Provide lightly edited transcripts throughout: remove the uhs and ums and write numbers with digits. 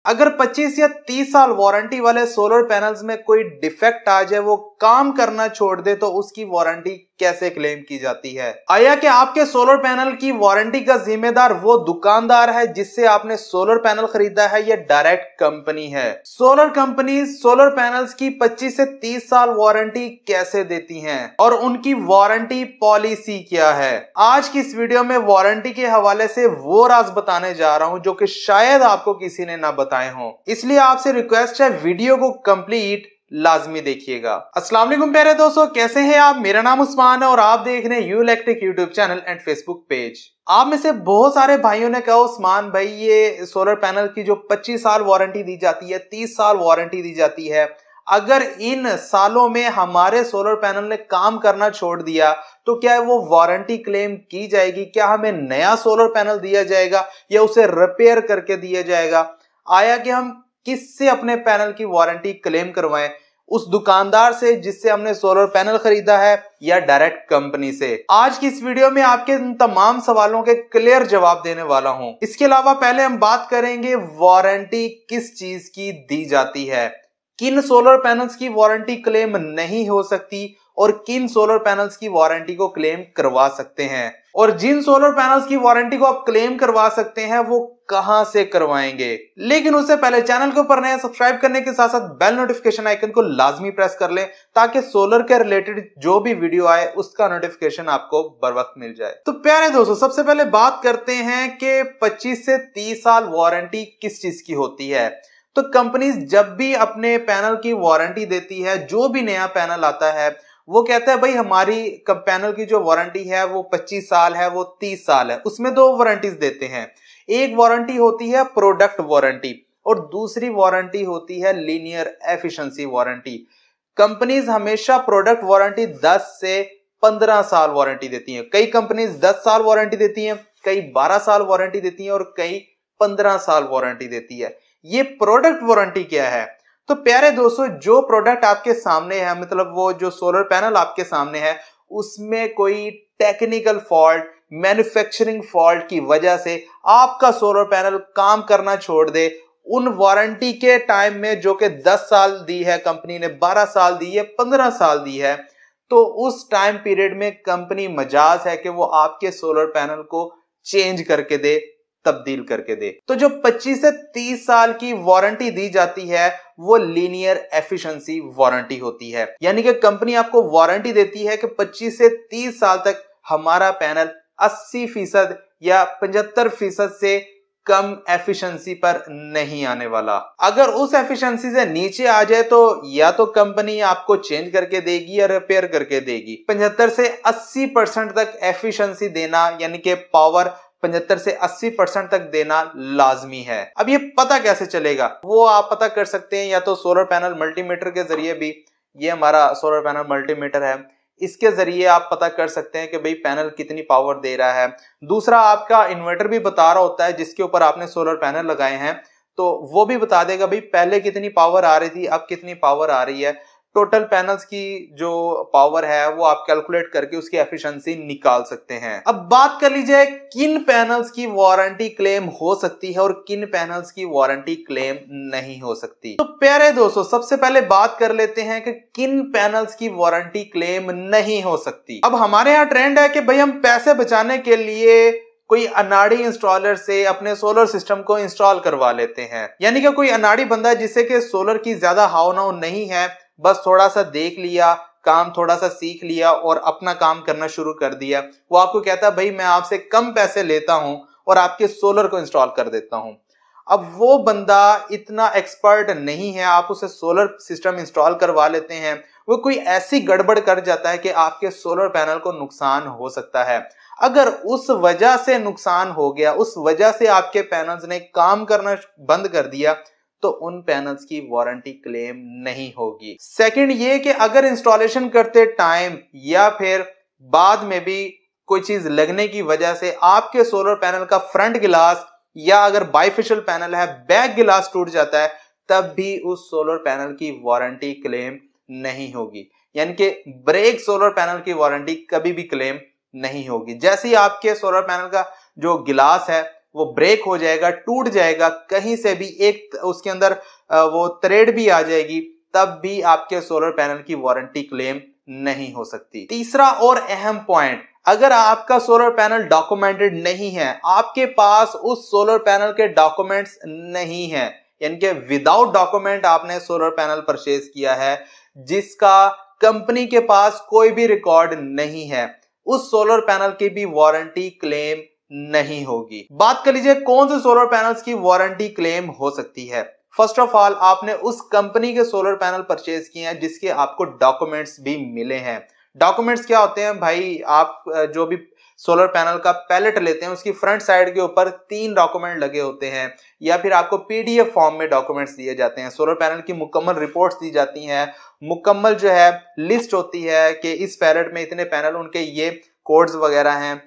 अगर 25 या 30 साल वारंटी वाले सोलर पैनल्स में कोई डिफेक्ट आ जाए, वो काम करना छोड़ दे, तो उसकी वारंटी कैसे क्लेम की जाती है? आया कि आपके सोलर पैनल की वारंटी का जिम्मेदार वो दुकानदार है जिससे आपने सोलर पैनल खरीदा है या डायरेक्ट कंपनी है? सोलर कंपनी सोलर पैनल्स की 25 से 30 साल वारंटी कैसे देती हैं और उनकी वारंटी पॉलिसी क्या है? आज की इस वीडियो में वारंटी के हवाले से वो राज बताने जा रहा हूं जो कि शायद आपको किसी ने ना बताए हों, इसलिए आपसे रिक्वेस्ट है वीडियो को कंप्लीट लाजमी देखिएगा। अस्सलाम वालेकुम प्यारे दोस्तों, कैसे हैं आप? मेरा नाम उस्मान है और आप देख रहे हैं you electric YouTube channel and Facebook page. आप में से बहुत सारे भाइयों ने कहा उस्मान भाई, ये सोलर पैनल की जो 25 साल वारंटी दी जाती है, 30 साल वारंटी दी जाती है, अगर इन सालों में हमारे सोलर पैनल ने काम करना छोड़ दिया तो क्या वो वारंटी क्लेम की जाएगी? क्या हमें नया सोलर पैनल दिया जाएगा या उसे रिपेयर करके दिया जाएगा? आया कि हम किससे अपने पैनल की वारंटी क्लेम करवाएं, उस दुकानदार से जिससे हमने सोलर पैनल खरीदा है या डायरेक्ट कंपनी से? आज की इस वीडियो में आपके इन तमाम सवालों के क्लियर जवाब देने वाला हूं। इसके अलावा पहले हम बात करेंगे वारंटी किस चीज की दी जाती है, किन सोलर पैनल्स की वारंटी क्लेम नहीं हो सकती और किन सोलर पैनल्स की वारंटी को क्लेम करवा सकते हैं, और जिन सोलर पैनल्स की वारंटी को आप क्लेम करवा सकते हैं वो कहां से करवाएंगे। लेकिन उससे पहले चैनल के ऊपर नए सब्सक्राइब करने के साथ साथ बेल नोटिफिकेशन आइकन को लाजमी प्रेस कर लें ताकि सोलर के रिलेटेड जो भी वीडियो आए उसका नोटिफिकेशन आपको बर वक्त मिल जाए। तो प्यारे दोस्तों, सबसे पहले बात करते हैं कि 25 से 30 साल वारंटी किस चीज की होती है। तो कंपनीज जब भी अपने पैनल की वारंटी देती है, जो भी नया पैनल आता है वो कहता है भाई हमारी पैनल की जो वारंटी है वो 25 साल है, वो 30 साल है। उसमें दो वारंटीज देते हैं, एक वारंटी होती है प्रोडक्ट वारंटी और दूसरी वारंटी होती है लीनियर एफिशिएंसी वारंटी। कंपनीज हमेशा प्रोडक्ट वारंटी 10 से 15 साल वारंटी देती हैं। कई कंपनीज 10 साल वारंटी देती हैं, कई 12 साल वारंटी देती हैं और कई 15 साल वारंटी देती है। ये प्रोडक्ट वारंटी क्या है? तो प्यारे दोस्तों, जो प्रोडक्ट आपके सामने है, मतलब वो जो सोलर पैनल आपके सामने है, उसमें कोई टेक्निकल फॉल्ट, मैन्युफैक्चरिंग फॉल्ट की वजह से आपका सोलर पैनल काम करना छोड़ दे, उन वारंटी के टाइम में जो कि 10 साल दी है कंपनी ने, 12 साल दी है, 15 साल दी है, तो उस टाइम पीरियड में कंपनी मजाज है कि वो आपके सोलर पैनल को चेंज करके दे, तब्दील करके दे। तो जो 25 से 30 साल की वारंटी दी जाती है वो लीनियर एफिशिएंसी वारंटी होती है, यानी कि कंपनी आपको वारंटी देती है कि 25 से 30 साल तक हमारा पैनल 80% या 75% से कम एफिशिएंसी पर नहीं आने वाला। अगर उस एफिशिएंसी से नीचे आ जाए तो या तो कंपनी आपको चेंज करके देगी या रिपेयर करके देगी। 75 से 80% तक एफिशिएंसी देना, यानी कि पावर 75 से 80% तक देना लाजमी है। अब ये पता कैसे चलेगा? वो आप पता कर सकते हैं या तो सोलर पैनल मल्टीमीटर के जरिए भी। ये हमारा सोलर पैनल मल्टीमीटर है, इसके जरिए आप पता कर सकते हैं कि भाई पैनल कितनी पावर दे रहा है। दूसरा, आपका इन्वर्टर भी बता रहा होता है जिसके ऊपर आपने सोलर पैनल लगाए हैं, तो वो भी बता देगा भाई पहले कितनी पावर आ रही थी, अब कितनी पावर आ रही है। टोटल पैनल्स की जो पावर है वो आप कैलकुलेट करके उसकी एफिशिएंसी निकाल सकते हैं। अब बात कर लीजिए किन पैनल्स की वारंटी क्लेम हो सकती है और किन पैनल्स की वारंटी क्लेम नहीं हो सकती। तो प्यारे दोस्तों, सबसे पहले बात कर लेते हैं कि किन पैनल्स की वारंटी क्लेम नहीं हो सकती। अब हमारे यहाँ ट्रेंड है कि भाई हम पैसे बचाने के लिए कोई अनाड़ी इंस्टॉलर से अपने सोलर सिस्टम को इंस्टॉल करवा लेते हैं, यानी कि कोई अनाड़ी बंदा जिसे कि सोलर की ज्यादा हाव नाव नहीं है, बस थोड़ा सा देख लिया, काम थोड़ा सा सीख लिया और अपना काम करना शुरू कर दिया। वो आपको कहता है भाई मैं आपसे कम पैसे लेता हूं और आपके सोलर को इंस्टॉल कर देता हूं। अब वो बंदा इतना एक्सपर्ट नहीं है, आप उसे सोलर सिस्टम इंस्टॉल करवा लेते हैं, वो कोई ऐसी गड़बड़ कर जाता है कि आपके सोलर पैनल को नुकसान हो सकता है। अगर उस वजह से नुकसान हो गया, उस वजह से आपके पैनल्स ने काम करना बंद कर दिया, तो उन पैनल्स की वारंटी क्लेम नहीं होगी। सेकंड ये कि अगर इंस्टॉलेशन करते टाइम या फिर बाद में भी कोई चीज लगने की वजह से आपके सोलर पैनल का फ्रंट गिलास या अगर बाइफेशियल पैनल है बैक गिलास टूट जाता है, तब भी उस सोलर पैनल की वारंटी क्लेम नहीं होगी। यानी कि ब्रेक सोलर पैनल की वारंटी कभी भी क्लेम नहीं होगी। जैसे ही आपके सोलर पैनल का जो गिलास है वो ब्रेक हो जाएगा, टूट जाएगा, कहीं से भी एक उसके अंदर वो थ्रेड भी आ जाएगी, तब भी आपके सोलर पैनल की वारंटी क्लेम नहीं हो सकती। तीसरा और अहम पॉइंट, अगर आपका सोलर पैनल डॉक्यूमेंटेड नहीं है, आपके पास उस सोलर पैनल के डॉक्यूमेंट्स नहीं है, यानी कि विदाउट डॉक्यूमेंट आपने सोलर पैनल परचेज किया है, जिसका कंपनी के पास कोई भी रिकॉर्ड नहीं है, उस सोलर पैनल की भी वारंटी क्लेम नहीं होगी। बात कर लीजिए कौन से सोलर पैनल्स की वारंटी क्लेम हो सकती है। फर्स्ट ऑफ ऑल, आपने उस कंपनी के सोलर पैनल परचेज किए हैं जिसके आपको डॉक्यूमेंट्स भी मिले हैं। डॉक्यूमेंट्स क्या होते हैं भाई, आप जो भी सोलर पैनल का पैलेट लेते हैं उसकी फ्रंट साइड के ऊपर 3 डॉक्यूमेंट लगे होते हैं, या फिर आपको पीडीएफ फॉर्म में डॉक्यूमेंट्स दिए जाते हैं। सोलर पैनल की मुकम्मल रिपोर्ट्स दी जाती हैं, मुकम्मल जो है लिस्ट होती है कि इस पैलेट में इतने पैनल, उनके ये कोड्स वगैरह हैं,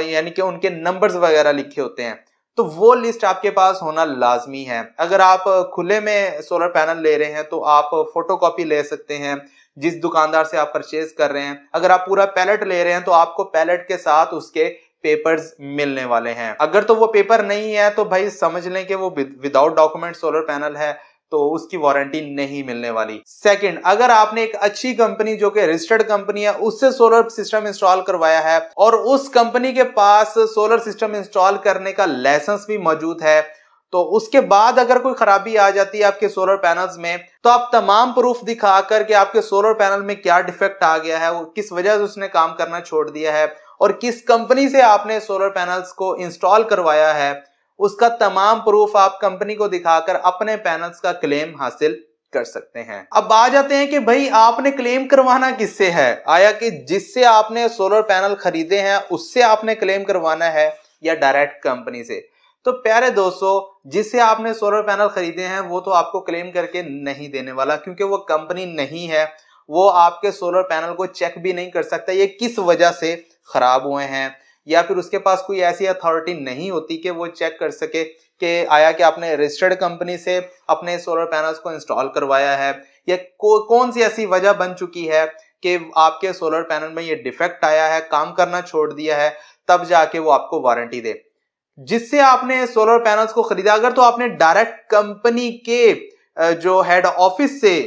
यानी कि उनके नंबर्स वगैरह लिखे होते हैं। तो वो लिस्ट आपके पास होना लाजमी है। अगर आप खुले में सोलर पैनल ले रहे हैं तो आप फोटोकॉपी ले सकते हैं जिस दुकानदार से आप परचेज कर रहे हैं। अगर आप पूरा पैलेट ले रहे हैं तो आपको पैलेट के साथ उसके पेपर्स मिलने वाले हैं। अगर तो वो पेपर नहीं है तो भाई समझ लें कि वो विदाउट डॉक्यूमेंट सोलर पैनल है, तो उसकी वारंटी नहीं मिलने वाली। सेकंड, अगर आपने एक अच्छी कंपनी जो कि रजिस्टर्ड कंपनी है उससे सोलर सिस्टम इंस्टॉल करवाया है और उस कंपनी के पास सोलर सिस्टम इंस्टॉल करने का लाइसेंस भी मौजूद है, तो उसके बाद अगर कोई खराबी आ जाती है आपके सोलर पैनल्स में, तो आप तमाम प्रूफ दिखाकर कि आपके सोलर पैनल में क्या डिफेक्ट आ गया है, वो किस वजह से उसने काम करना छोड़ दिया है और किस कंपनी से आपने सोलर पैनल्स को इंस्टॉल करवाया है, उसका तमाम प्रूफ आप कंपनी को दिखाकर अपने पैनल्स का क्लेम हासिल कर सकते हैं। अब आ जाते हैं कि भाई आपने क्लेम करवाना किससे है। आया कि जिससे आपने सोलर पैनल खरीदे हैं उससे आपने क्लेम करवाना है या डायरेक्ट कंपनी से। तो प्यारे दोस्तों, जिससे आपने सोलर पैनल खरीदे हैं वो तो आपको क्लेम करके नहीं देने वाला, क्योंकि वो कंपनी नहीं है, वो आपके सोलर पैनल को चेक भी नहीं कर सकता ये किस वजह से खराब हुए हैं, या फिर उसके पास कोई ऐसी अथॉरिटी नहीं होती कि वो चेक कर सके कि आया कि आपने रजिस्टर्ड कंपनी से अपने सोलर पैनल्स को इंस्टॉल करवाया है या कौन सी ऐसी वजह बन चुकी है कि आपके सोलर पैनल में ये डिफेक्ट आया है, काम करना छोड़ दिया है, तब जाके वो आपको वारंटी दे। जिससे आपने सोलर पैनल्स को खरीदा, अगर तो आपने डायरेक्ट कंपनी के जो हेड ऑफिस से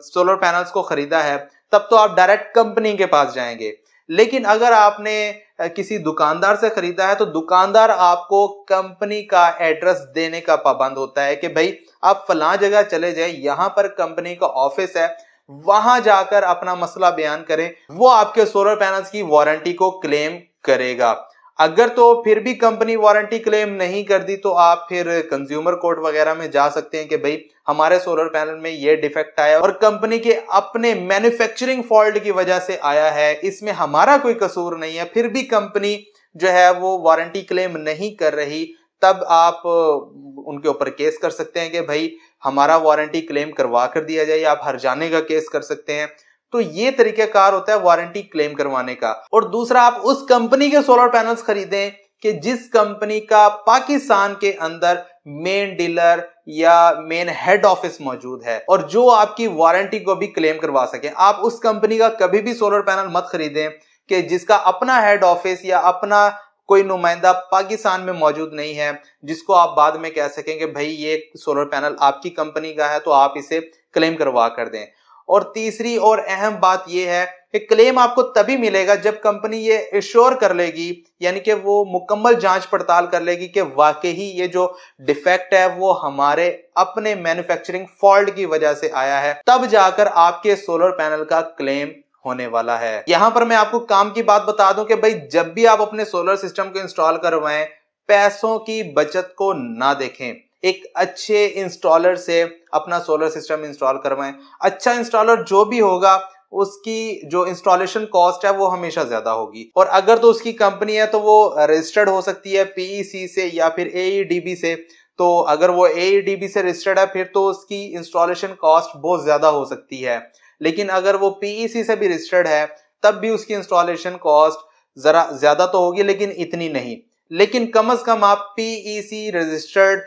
सोलर पैनल्स को खरीदा है तब तो आप डायरेक्ट कंपनी के पास जाएंगे। लेकिन अगर आपने किसी दुकानदार से खरीदा है तो दुकानदार आपको कंपनी का एड्रेस देने का पाबंद होता है कि भाई आप फलां जगह चले जाएं, यहां पर कंपनी का ऑफिस है, वहां जाकर अपना मसला बयान करें, वो आपके सोलर पैनल्स की वारंटी को क्लेम करेगा। अगर तो फिर भी कंपनी वारंटी क्लेम नहीं कर दी तो आप फिर कंज्यूमर कोर्ट वगैरह में जा सकते हैं कि भाई हमारे सोलर पैनल में ये डिफेक्ट आया और कंपनी के अपने मैन्युफैक्चरिंग फॉल्ट की वजह से आया है, इसमें हमारा कोई कसूर नहीं है, फिर भी कंपनी जो है वो वारंटी क्लेम नहीं कर रही, तब आप उनके ऊपर केस कर सकते हैं कि भाई हमारा वारंटी क्लेम करवा कर दिया जाए, आप हर्जाने का केस कर सकते हैं। तो ये तरीकेकार होता है वारंटी क्लेम करवाने का। और दूसरा, आप उस कंपनी के सोलर पैनल्स खरीदें कि जिस कंपनी का पाकिस्तान के अंदर मेन डीलर या मेन हेड ऑफिस मौजूद है और जो आपकी वारंटी को भी क्लेम करवा सके। आप उस कंपनी का कभी भी सोलर पैनल मत खरीदें कि जिसका अपना हेड ऑफिस या अपना कोई नुमाइंदा पाकिस्तान में मौजूद नहीं है, जिसको आप बाद में कह सकें कि भाई ये सोलर पैनल आपकी कंपनी का है तो आप इसे क्लेम करवा कर दें। और तीसरी और अहम बात यह है कि क्लेम आपको तभी मिलेगा जब कंपनी ये एश्योर कर लेगी, यानी कि वो मुकम्मल जांच पड़ताल कर लेगी कि वाकई ये जो डिफेक्ट है वो हमारे अपने मैन्युफैक्चरिंग फॉल्ट की वजह से आया है, तब जाकर आपके सोलर पैनल का क्लेम होने वाला है। यहां पर मैं आपको काम की बात बता दूं कि भाई जब भी आप अपने सोलर सिस्टम को इंस्टॉल करवाएं, पैसों की बचत को ना देखें, एक अच्छे इंस्टॉलर से अपना सोलर सिस्टम इंस्टॉल करवाएं। अच्छा इंस्टॉलर जो भी होगा उसकी जो इंस्टॉलेशन कॉस्ट है वो हमेशा ज्यादा होगी, और अगर तो उसकी कंपनी है तो वो रजिस्टर्ड हो सकती है पीईसी से या फिर एईडीबी से। तो अगर वो एईडीबी से रजिस्टर्ड है फिर तो उसकी इंस्टॉलेशन कॉस्ट बहुत ज्यादा हो सकती है, लेकिन अगर वो पीईसी से भी रजिस्टर्ड है तब भी उसकी इंस्टॉलेशन कॉस्ट जरा ज्यादा तो होगी, लेकिन इतनी नहीं। लेकिन कम से कम आप पीईसी रजिस्टर्ड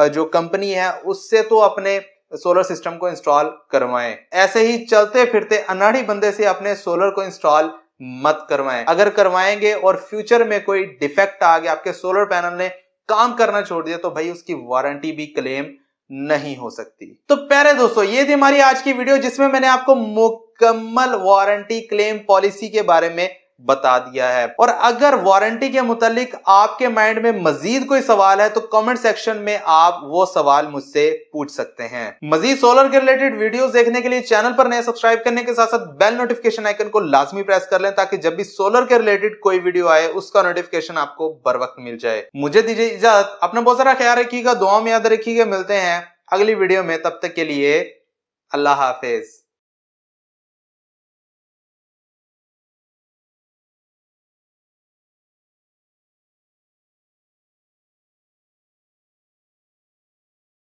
जो कंपनी है उससे तो अपने सोलर सिस्टम को इंस्टॉल करवाएं। ऐसे ही चलते फिरते अनाड़ी बंदे से अपने सोलर को इंस्टॉल मत करवाएं। अगर करवाएंगे और फ्यूचर में कोई डिफेक्ट आ गया, आपके सोलर पैनल ने काम करना छोड़ दिया तो भाई उसकी वारंटी भी क्लेम नहीं हो सकती। तो प्यारे दोस्तों, ये थी हमारी आज की वीडियो जिसमें मैंने आपको मुकम्मल वारंटी क्लेम पॉलिसी के बारे में बता दिया है। और अगर वारंटी के मुतालिक आपके माइंड में मजीद कोई सवाल है तो कमेंट सेक्शन में आप वो सवाल मुझसे पूछ सकते हैं। मजीद सोलर के रिलेटेड वीडियोस देखने के लिए चैनल पर नए सब्सक्राइब करने के साथ साथ बेल नोटिफिकेशन आइकन को लाजमी प्रेस कर लें ताकि जब भी सोलर के रिलेटेड कोई वीडियो आए उसका नोटिफिकेशन आपको बर वक्त मिल जाए। मुझे दीजिए इजाजत, अपना बहुत सारा ख्याल रखिएगा, दुआ में याद रखिएगा। मिलते हैं अगली वीडियो में, तब तक के लिए अल्लाह हाफिज।